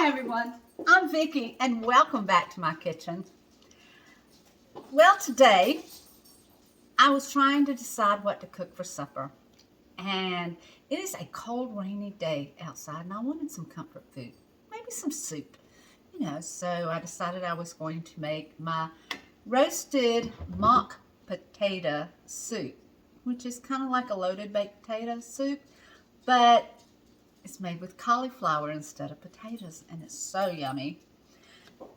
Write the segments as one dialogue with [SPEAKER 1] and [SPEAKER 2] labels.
[SPEAKER 1] Hi everyone, I'm Vicki and welcome back to my kitchen. Well, today I was trying to decide what to cook for supper, and it is a cold rainy day outside and I wanted some comfort food, maybe some soup, so I decided I was going to make my roasted mock potato soup, which is kind of like a loaded baked potato soup, but it's made with cauliflower instead of potatoes, and it's so yummy.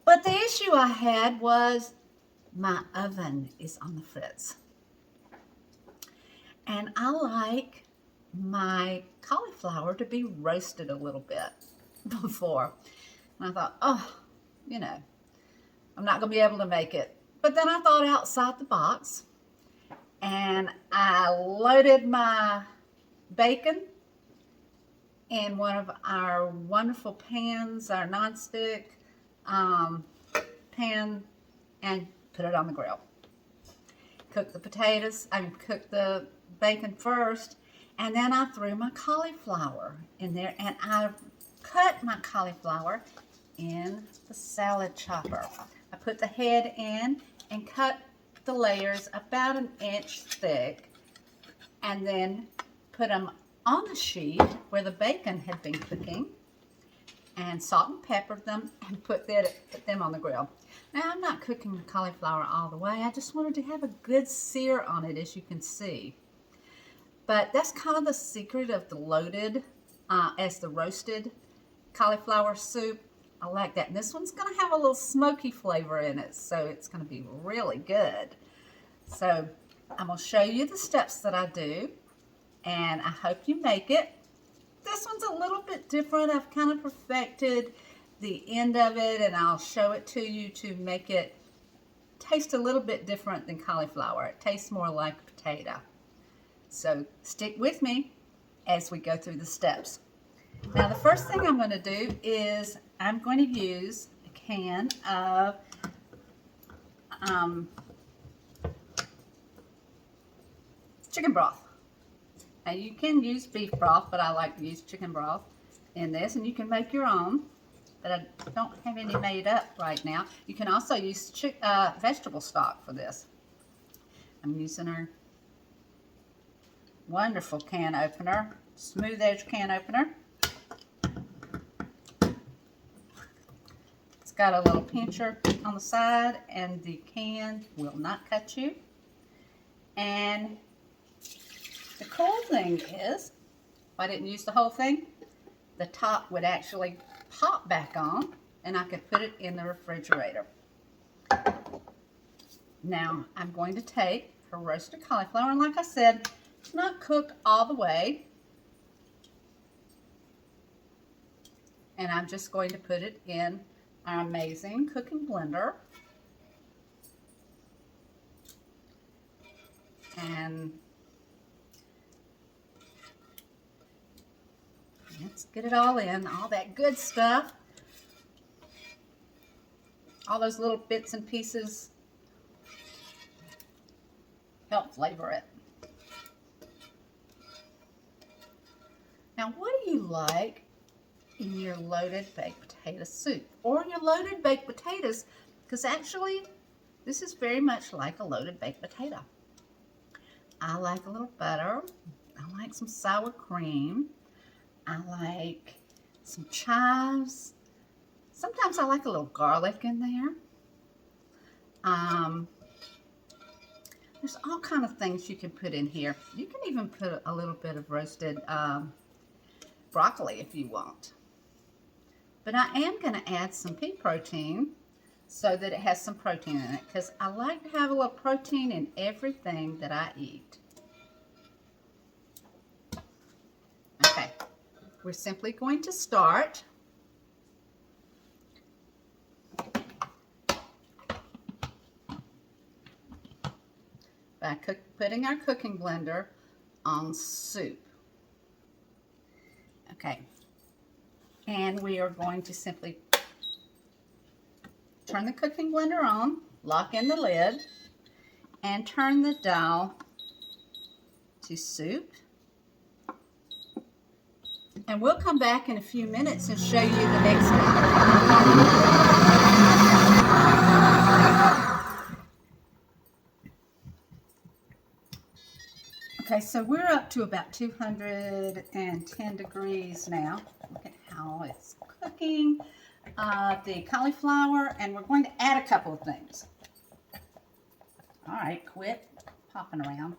[SPEAKER 1] But the issue I had was my oven is on the fritz. And I like my cauliflower to be roasted a little bit before. And I thought, I'm not going to be able to make it. But then I thought outside the box, and I loaded my bacon in one of our wonderful pans, our nonstick pan, and put it on the grill. Cook the bacon first, and then I threw my cauliflower in there, and I cut my cauliflower in the salad chopper. I put the head in and cut the layers about 1 inch thick, and then put them on the sheet where the bacon had been cooking, and salt and peppered them and put them on the grill. Now, I'm not cooking the cauliflower all the way. I just wanted to have a good sear on it, as you can see. But that's kind of the secret of the loaded, as the roasted cauliflower soup. I like that. And this one's going to have a little smoky flavor in it, so it's going to be really good. So I'm going to show you the steps that I do, and I hope you make it. This one's a little bit different. I've kind of perfected the end of it, and I'll show it to you to make it taste a little bit different than cauliflower. It tastes more like potato. So stick with me as we go through the steps. Now, the first thing I'm going to do is I'm going to use a can of chicken broth. Now, you can use beef broth, but I like to use chicken broth in this, and you can make your own, but I don't have any made up right now. You can also use vegetable stock for this. I'm using our wonderful can opener, smooth edge can opener. It's got a little pincher on the side, and the can will not cut you. And the cool thing is, if I didn't use the whole thing, the top would actually pop back on, and I could put it in the refrigerator. Now, I'm going to take her roasted cauliflower, and like I said, it's not cooked all the way. And I'm just going to put it in our amazing cooking blender. And let's get it all in, all that good stuff. All those little bits and pieces help flavor it. Now, what do you like in your loaded baked potato soup or your loaded baked potatoes? Because actually, this is very much like a loaded baked potato. I like a little butter. I like some sour cream. I like some chives. Sometimes I like a little garlic in there. There's all kind of things you can put in here. You can even put a little bit of roasted broccoli if you want. But I am going to add some pea protein so that it has some protein in it, because I like to have a little protein in everything that I eat. Okay. We're simply going to start by putting our cooking blender on soup. Okay, and we are going to simply turn the cooking blender on, lock in the lid, and turn the dial to soup. And we'll come back in a few minutes and show you the next one. Okay, so we're up to about 210 degrees now. Look at how it's cooking. The cauliflower, and we're going to add a couple of things. All right, quit popping around.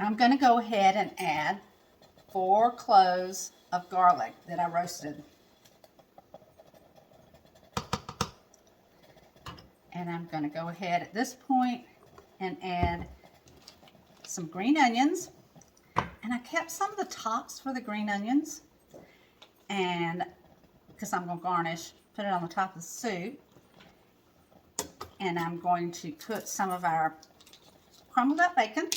[SPEAKER 1] I'm going to go ahead and add 4 cloves of garlic that I roasted. And I'm going to go ahead at this point and add some green onions. And I kept some of the tops for the green onions, and because I'm going to garnish, put it on the top of the soup. And I'm going to put some of our crumbled up bacon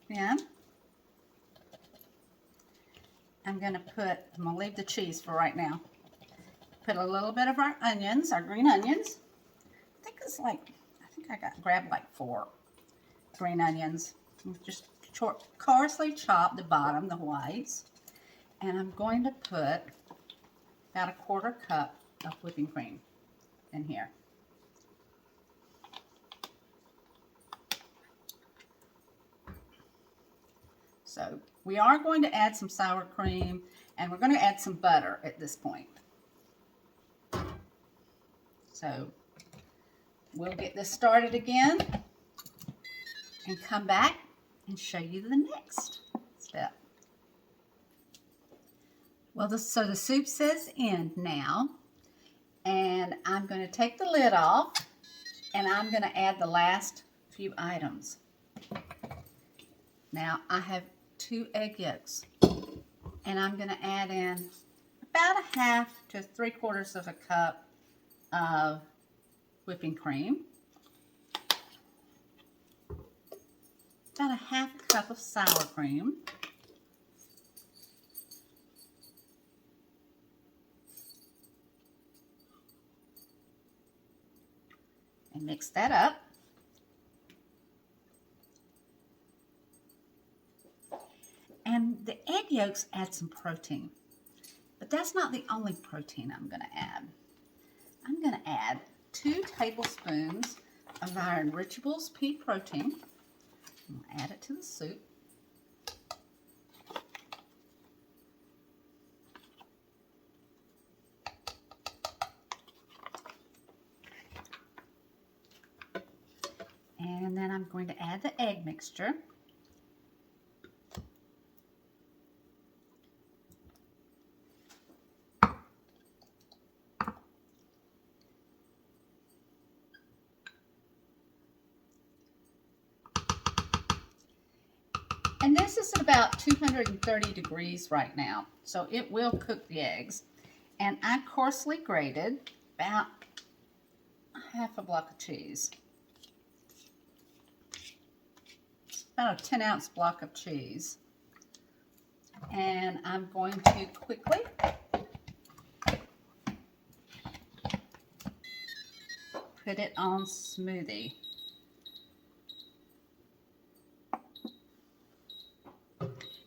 [SPEAKER 1] in. I'm going to leave the cheese for right now. Put a little bit of our onions, our green onions. I think I grabbed like 4 green onions. Just coarsely chop the bottom, the whites. And I'm going to put about a 1/4 cup of whipping cream in here. So we are going to add some sour cream, and we're going to add some butter at this point. So we'll get this started again and come back and show you the next step. Well, so the soup says end now, and I'm going to take the lid off, and I'm going to add the last few items. Now I have 2 egg yolks, and I'm going to add in about 1/2 to 3/4 of a cup of whipping cream, about 1/2 cup of sour cream, and mix that up. And the egg yolks add some protein, but that's not the only protein I'm going to add. I'm going to add 2 tablespoons of our Enrichables pea protein. I'm going to add it to the soup. And then I'm going to add the egg mixture. And this is at about 230 degrees right now, so it will cook the eggs. And I coarsely grated about 1/2 block of cheese. It's about a 10-ounce block of cheese. And I'm going to quickly put it on smoothie.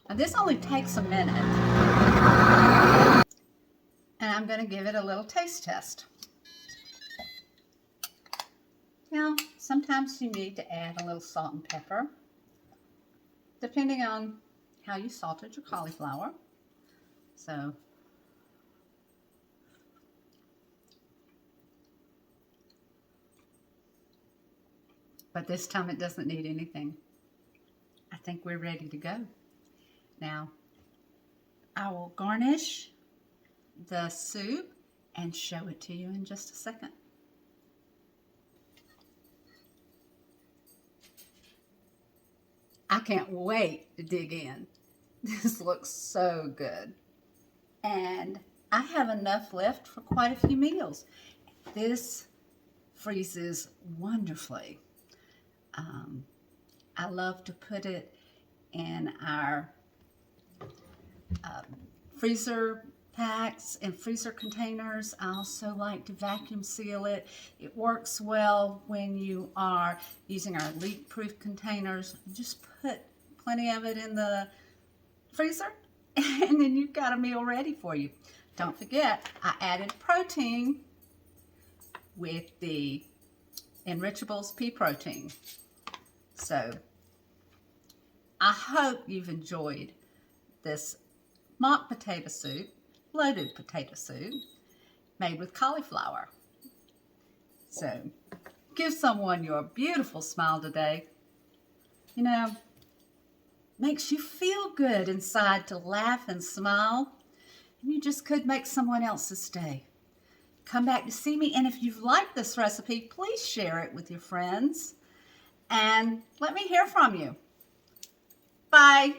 [SPEAKER 1] Now this only takes a minute, and I'm going to give it a little taste test. Now, sometimes you need to add a little salt and pepper, depending on how you salted your cauliflower. So, but this time it doesn't need anything. I think we're ready to go. Now, I will garnish the soup and show it to you in just a second. I can't wait to dig in. This looks so good. And I have enough left for quite a few meals. This freezes wonderfully. I love to put it in our freezer packs and freezer containers. I also like to vacuum seal it. It works well when you are using our leak-proof containers. Just put plenty of it in the freezer and then you've got a meal ready for you. Don't forget, I added protein with the Enrichables pea protein. So I hope you've enjoyed this mock potato soup, loaded potato soup, made with cauliflower. So give someone your beautiful smile today. You know, makes you feel good inside to laugh and smile. And you just could make someone else's day. Come back to see me, and if you've liked this recipe, please share it with your friends and let me hear from you. Bye.